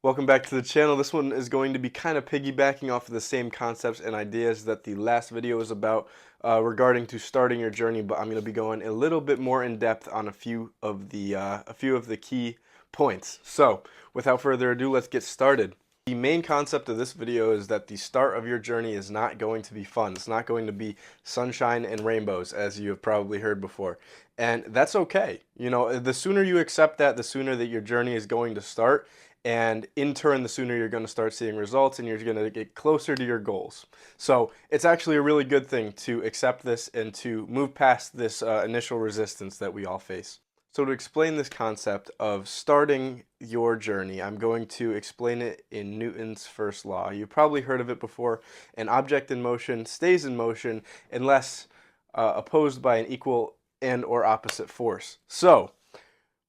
Welcome back to the channel. This one is going to be kind of piggybacking off of the same concepts and ideas that the last video was about regarding to starting your journey, but I'm going to be going a little bit more in depth on a few of the key points. So, without further ado, let's get started. The main concept of this video is that the start of your journey is not going to be fun. It's not going to be sunshine and rainbows, as you have probably heard before. And that's okay. You know, the sooner you accept that, the sooner that your journey is going to start. And in turn, the sooner you're going to start seeing results and you're going to get closer to your goals. So it's actually a really good thing to accept this and to move past this initial resistance that we all face. So to explain this concept of starting your journey, I'm going to explain it in Newton's first law. You've probably heard of it before. An object in motion stays in motion unless opposed by an equal and or opposite force. So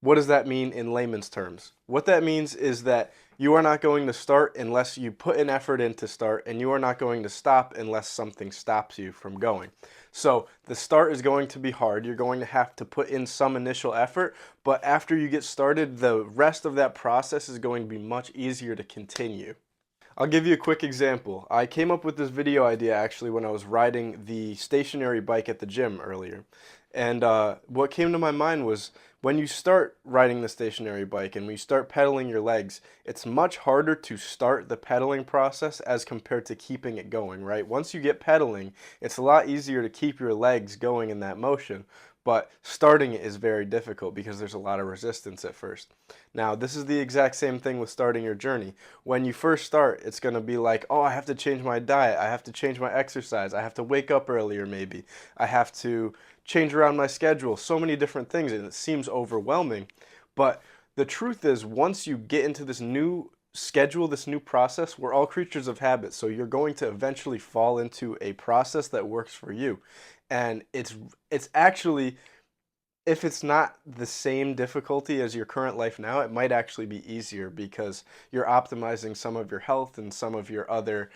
what does that mean in layman's terms? What that means is that you are not going to start unless you put an effort in to start, and you are not going to stop unless something stops you from going. So the start is going to be hard. You're going to have to put in some initial effort, but after you get started, the rest of that process is going to be much easier to continue. I'll give you a quick example. I came up with this video idea actually when I was riding the stationary bike at the gym earlier. And what came to my mind was when you start riding the stationary bike and when you start pedaling your legs, it's much harder to start the pedaling process as compared to keeping it going, right? Once you get pedaling, it's a lot easier to keep your legs going in that motion. But starting it is very difficult because there's a lot of resistance at first. Now, this is the exact same thing with starting your journey. When you first start, it's going to be like, oh, I have to change my diet, I have to change my exercise, I have to wake up earlier maybe, I have to change around my schedule, so many different things, and it seems overwhelming. But the truth is, once you get into this new schedule, this new process, we're all creatures of habit, so you're going to eventually fall into a process that works for you. And it's actually, if it's not the same difficulty as your current life now, it might actually be easier because you're optimizing some of your health and some of your other,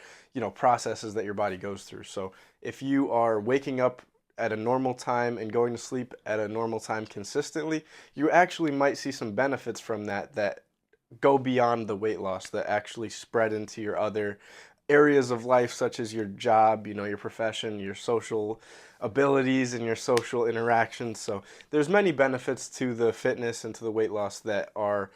processes that your body goes through. So if you are waking up at a normal time and going to sleep at a normal time consistently, you actually might see some benefits from that go beyond the weight loss, that actually spread into your other areas of life, such as your job, your profession, your social abilities, and your social interactions. So there's many benefits to the fitness and to the weight loss that are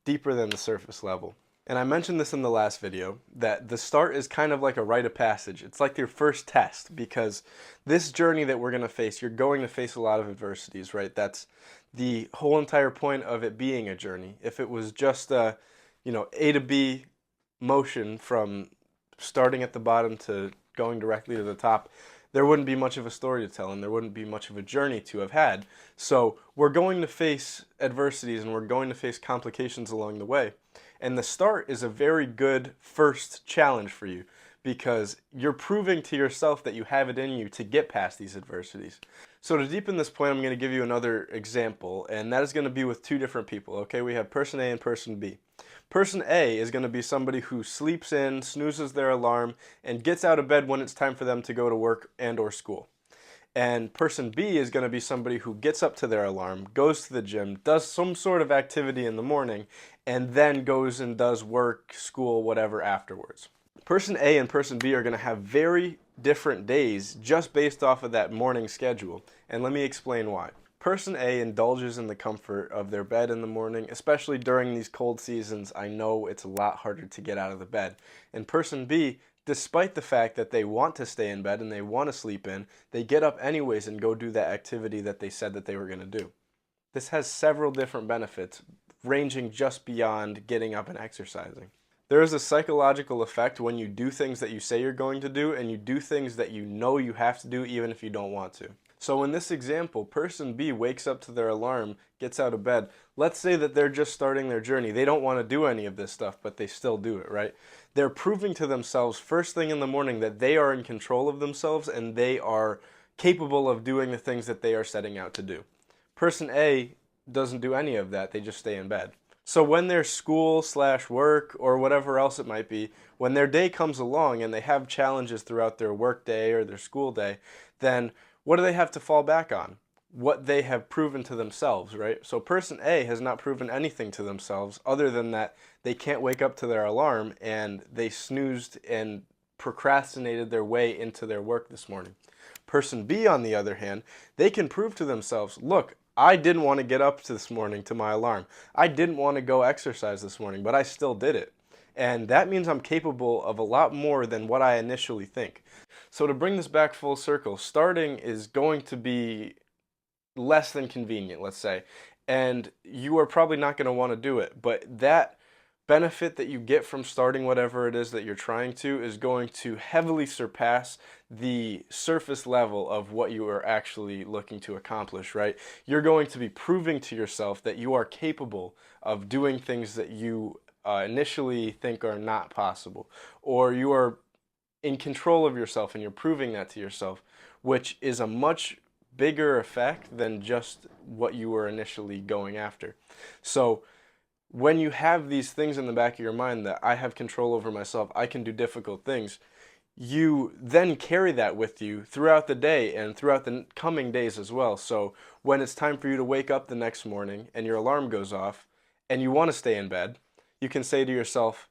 deeper than the surface level. And I mentioned this in the last video, that the start is kind of like a rite of passage. It's like your first test, because this journey that we're going to face, you're going to face a lot of adversities, right? That's the whole entire point of it being a journey. If it was just a, A to B motion from starting at the bottom to going directly to the top, there wouldn't be much of a story to tell and there wouldn't be much of a journey to have had. So we're going to face adversities and we're going to face complications along the way. And the start is a very good first challenge for you because you're proving to yourself that you have it in you to get past these adversities. So to deepen this point, I'm going to give you another example, and that is going to be with two different people. Okay, we have person A and person B. Person A is going to be somebody who sleeps in, snoozes their alarm, and gets out of bed when it's time for them to go to work and or school. And person B is going to be somebody who gets up to their alarm, goes to the gym, does some sort of activity in the morning, and then goes and does work, school, whatever afterwards. Person A and person B are going to have very different days just based off of that morning schedule. And let me explain why. Person A indulges in the comfort of their bed in the morning, especially during these cold seasons. I know it's a lot harder to get out of the bed. And person B, despite the fact that they want to stay in bed and they want to sleep in, they get up anyways and go do that activity that they said that they were going to do. This has several different benefits, ranging just beyond getting up and exercising. There is a psychological effect when you do things that you say you're going to do and you do things that you know you have to do even if you don't want to. So in this example, person B wakes up to their alarm, gets out of bed. Let's say that they're just starting their journey. They don't want to do any of this stuff, but they still do it, right? They're proving to themselves first thing in the morning that they are in control of themselves and they are capable of doing the things that they are setting out to do. Person A doesn't do any of that. They just stay in bed. So when their school/work or whatever else it might be, when their day comes along and they have challenges throughout their work day or their school day, then what do they have to fall back on? what they have proven to themselves, right? So person A has not proven anything to themselves other than that they can't wake up to their alarm and they snoozed and procrastinated their way into their work this morning. Person B, on the other hand, they can prove to themselves, look, I didn't want to get up this morning to my alarm. I didn't want to go exercise this morning, but I still did it. And that means I'm capable of a lot more than what I initially think. So to bring this back full circle, starting is going to be less than convenient, let's say, and you are probably not going to want to do it, but that benefit that you get from starting whatever it is that you're trying to is going to heavily surpass the surface level of what you are actually looking to accomplish, right? You're going to be proving to yourself that you are capable of doing things that you initially think are not possible, or you are in control of yourself and you're proving that to yourself, which is a much bigger effect than just what you were initially going after. So when you have these things in the back of your mind that I have control over myself, I can do difficult things, you then carry that with you throughout the day and throughout the coming days as well. So when it's time for you to wake up the next morning and your alarm goes off and you want to stay in bed, you can say to yourself,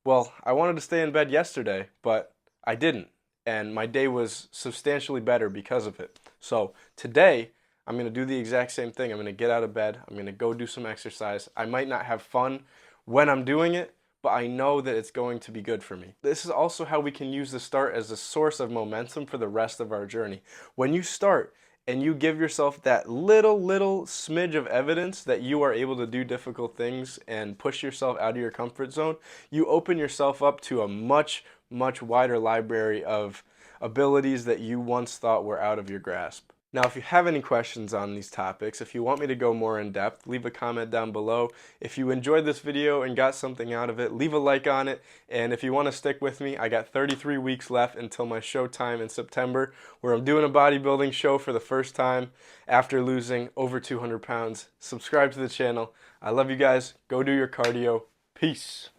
well, I wanted to stay in bed yesterday, but I didn't. And my day was substantially better because of it. So today, I'm going to do the exact same thing. I'm going to get out of bed. I'm going to go do some exercise. I might not have fun when I'm doing it, but I know that it's going to be good for me. This is also how we can use the start as a source of momentum for the rest of our journey. When you start and you give yourself that little smidge of evidence that you are able to do difficult things and push yourself out of your comfort zone, you open yourself up to a much wider library of abilities that you once thought were out of your grasp. Now, if you have any questions on these topics, if you want me to go more in depth, leave a comment down below. If you enjoyed this video and got something out of it, leave a like on it. And if you want to stick with me, I got 33 weeks left until my show time in September, where I'm doing a bodybuilding show for the first time after losing over 200 pounds. Subscribe to the channel. I love you guys. Go do your cardio. Peace.